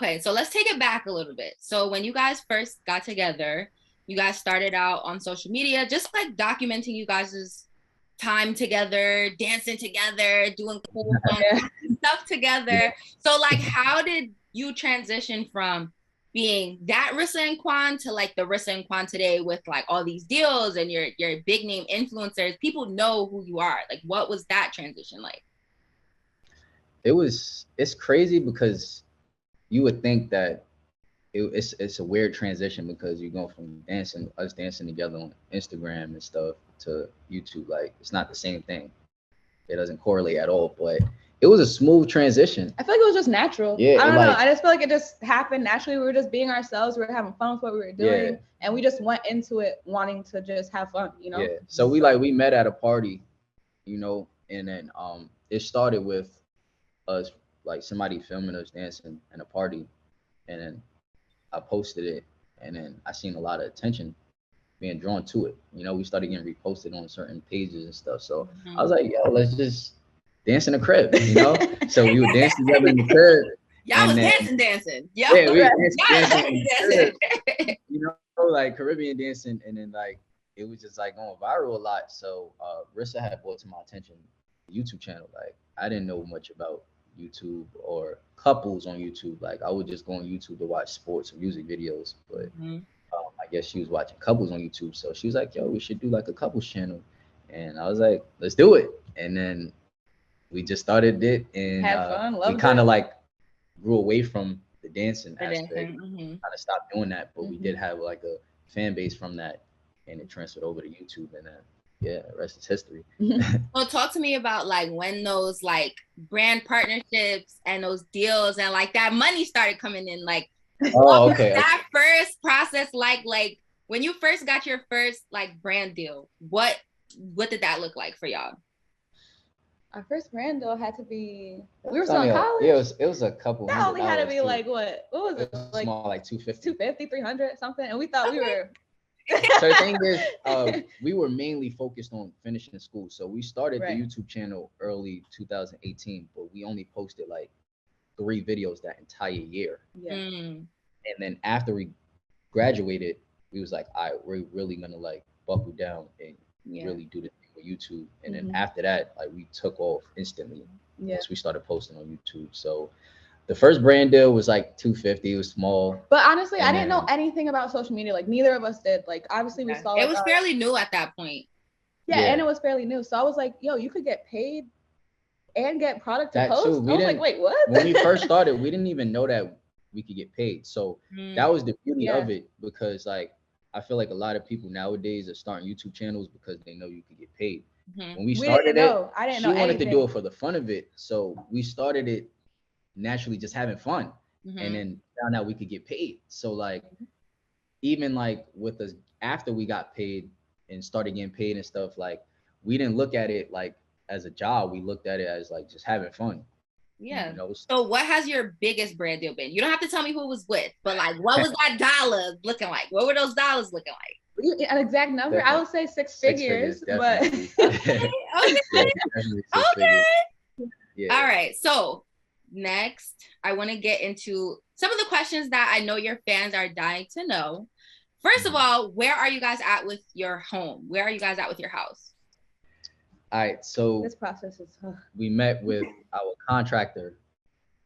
Okay, so let's take it back a little bit. So when you guys first got together, you guys started out on social media, just like documenting you guys' time together, dancing together, doing cool fun stuff together. So like, how did you transition from being that Rissa and Quan to like the Rissa and Quan today with like all these deals and your big name influencers? People know who you are. Like, what was that transition like? It's crazy because you would think that it's a weird transition because you go from us dancing together on Instagram and stuff to YouTube. Like, it's not the same thing. It doesn't correlate at all, but it was a smooth transition. I feel like it was just natural. Yeah, I don't know. I just feel like it just happened naturally. We were just being ourselves. We were having fun with what we were doing, and we just went into it wanting to just have fun, you know? Yeah. So we met at a party, you know, and then it started with us, like somebody filming us dancing in a party, and then I posted it, and then I seen a lot of attention being drawn to it. You know, we started getting reposted on certain pages and stuff. So I was like, yo, let's just dance in the crib, you know? So we would dance together in the crib. Y'all was dancing. Yeah, we were dancing in the crib, you know, like Caribbean dancing, and then like it was just like going viral a lot. So Rissa had brought to my attention the YouTube channel. Like, I didn't know much about YouTube or couples on YouTube. Like, I would just go on YouTube to watch sports or music videos, but I guess she was watching couples on YouTube. So she was like, yo, we should do like a couples channel. And I was like, let's do it. And then we just started it, and had fun, we kind of like grew away from the dancing aspect, kind of stopped doing that, but we did have like a fan base from that, and it transferred over to YouTube, and then the rest is history. Well, talk to me about like when those like brand partnerships and those deals and like that money started coming in. Like, what was that first process like when you first got your first like brand deal? What did that look like for y'all? Our first brand deal had to be, we were still in college. Yeah, it was a couple. That only had to be like, what was it? Like small, like 250, 300 something. And we thought we were. So the thing is, we were mainly focused on finishing school. So we started the YouTube channel early 2018, but we only posted like 3 videos that entire year. Yeah. And then after we graduated, we was like, all right, we're really gonna like buckle down and really do the thing with YouTube. And then after that, like, we took off instantly. Once we started posting on YouTube. So the first brand deal was like 250. It was small. But honestly, I didn't know anything about social media. Like, neither of us did. Like, obviously we saw it was fairly new at that point. Yeah, and it was fairly new. So I was like, yo, you could get paid and get product to post. I was like, wait, what? When we first started, we didn't even know that we could get paid. So that was the beauty of it, because like, I feel like a lot of people nowadays are starting YouTube channels because they know you could get paid. When we started she wanted to do it for the fun of it. So we started it naturally just having fun, and then found out we could get paid. So like, even like with us, after we got paid and started getting paid and stuff, like, we didn't look at it like as a job. We looked at it as like just having fun. Yeah. You know? So what has your biggest brand deal been? You don't have to tell me who it was with, but like, what was that dollar looking like? What were those dollars looking like? An exact number? Definitely. I would say six figures, but okay. Yeah. All right. So next, I want to get into some of the questions that I know your fans are dying to know. First of all, where are you guys at with your home? Where are you guys at with your house? All right, so this process is we met with our contractor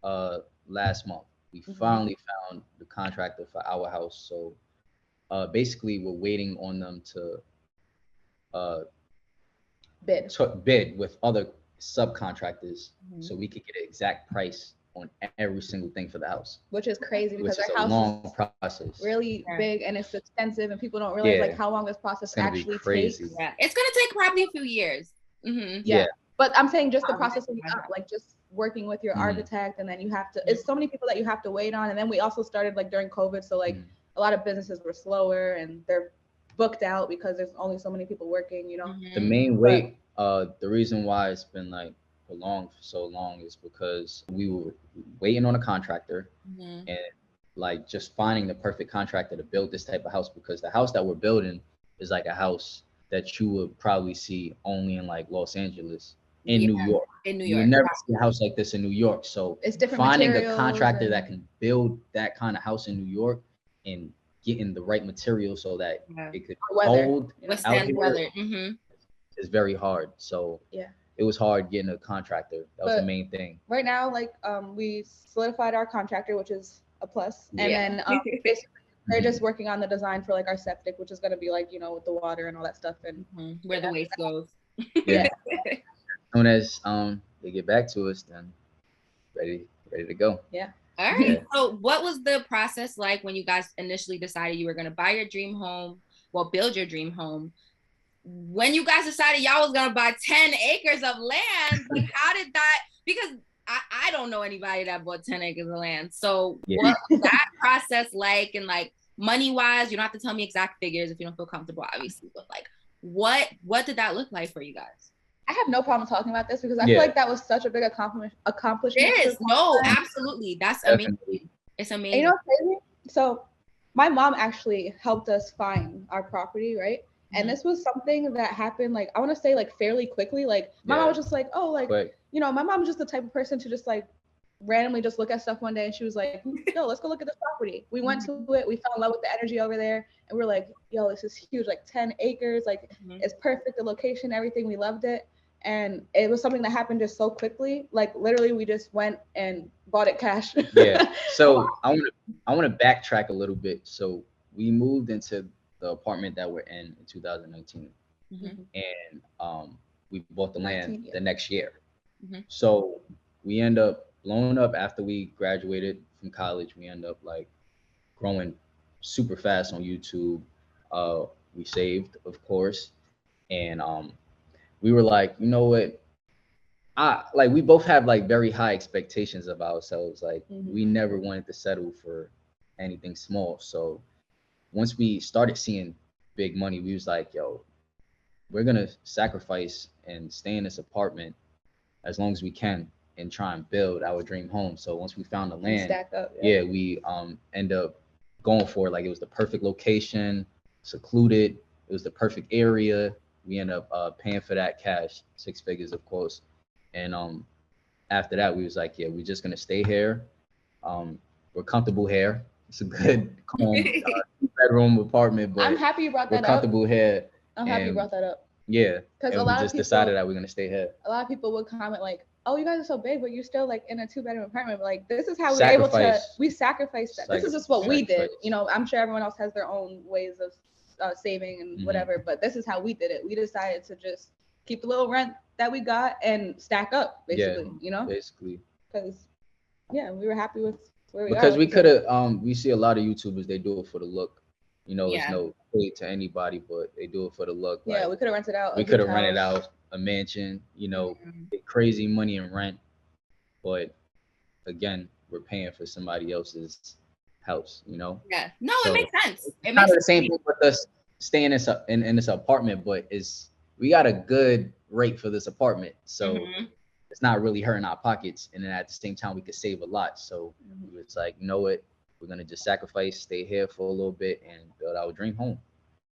last month. We finally found the contractor for our house. So basically, we're waiting on them to bid with other subcontractors, so we could get an exact price on every single thing for the house. Which is crazy because our house long process, really big, and it's expensive, and people don't realize like how long this process actually takes. Yeah, it's gonna take probably a few years. But I'm saying just the process of like just working with your architect, and then you have to, it's so many people that you have to wait on. And then we also started like during COVID, so like a lot of businesses were slower and they're booked out because there's only so many people working, you know. The main wait, the reason why it's been like prolonged for so long is because we were waiting on a contractor and like just finding the perfect contractor to build this type of house, because the house that we're building is like a house that you would probably see only in like Los Angeles in New York. In New You York. would never see a house like this in New York. So it's different finding a materials contractor and- that can build that kind of house in New York and getting the right material so that it could hold out withstand here weather. is very hard. So yeah, it was hard getting a contractor. That was the main thing. Right now, like we solidified our contractor, which is a plus, and then basically they're just working on the design for like our septic, which is gonna be like, you know, with the water and all that stuff and where the waste goes. Yeah. As soon as they get back to us, then ready to go. Yeah. All right. Yeah. So what was the process like when you guys initially decided you were gonna buy your dream home? Well, build your dream home. When you guys decided y'all was gonna buy 10 acres of land, like how did that? Because I don't know anybody that bought 10 acres of land. So what was that process like? And like money wise, you don't have to tell me exact figures if you don't feel comfortable, obviously. But like, what did that look like for you guys? I have no problem talking about this because I feel like that was such a big accomplishment. It is. No, absolutely. That's amazing. It's amazing. And you know what's crazy? So my mom actually helped us find our property, right? And this was something that happened, like, I want to say, like, fairly quickly. Like, my mom was just like, oh, like, you know, my mom was just the type of person to just, like, randomly just look at stuff one day. And she was like, yo, let's go look at this property. We went to it. We fell in love with the energy over there. And we're like, yo, this is huge, like 10 acres. Like, it's perfect. The location, everything. We loved it. And it was something that happened just so quickly. Like, literally, we just went and bought it cash. Yeah. So I want to backtrack a little bit. So we moved into the apartment that we're in 2019, and we bought the land the next year. So we end up blowing up after we graduated from college. We end up like growing super fast on YouTube. We saved, of course, and we were like, you know what? We both have like very high expectations of ourselves. Like we never wanted to settle for anything small. So once we started seeing big money, we was like, yo, we're gonna sacrifice and stay in this apartment as long as we can and try and build our dream home. So once we found the land, we end up going for it. Like it was the perfect location, secluded. It was the perfect area. We end up paying for that cash, 6 figures, of course. And after that, we was like, yeah, we're just gonna stay here. We're comfortable here. It's a good home, 2-bedroom apartment, but I'm happy you brought that up. We're comfortable here. I'm happy you brought that up. Yeah, because a lot of people decided that we're gonna stay here. A lot of people would comment like, "Oh, you guys are so big, but you're still like in a 2-bedroom apartment." But like, this is how we were able to. We sacrificed that. This is just what we did. You know, I'm sure everyone else has their own ways of saving and whatever, but this is how we did it. We decided to just keep the little rent that we got and stack up, basically. You know, basically. Because we were happy with where we are. Because we could have. We see a lot of YouTubers. They do it for the look. You know, it's no hate to anybody, but they do it for the look. Yeah, like, we could have rented out. We could have rented out a mansion, you know, crazy money in rent. But again, we're paying for somebody else's house, you know? Yeah. No, so it makes sense. It makes the same thing with us staying in this apartment, but we got a good rate for this apartment. So it's not really hurting our pockets. And then at the same time, we could save a lot. So it's like, you know what? We're going to just sacrifice, stay here for a little bit and build our dream home.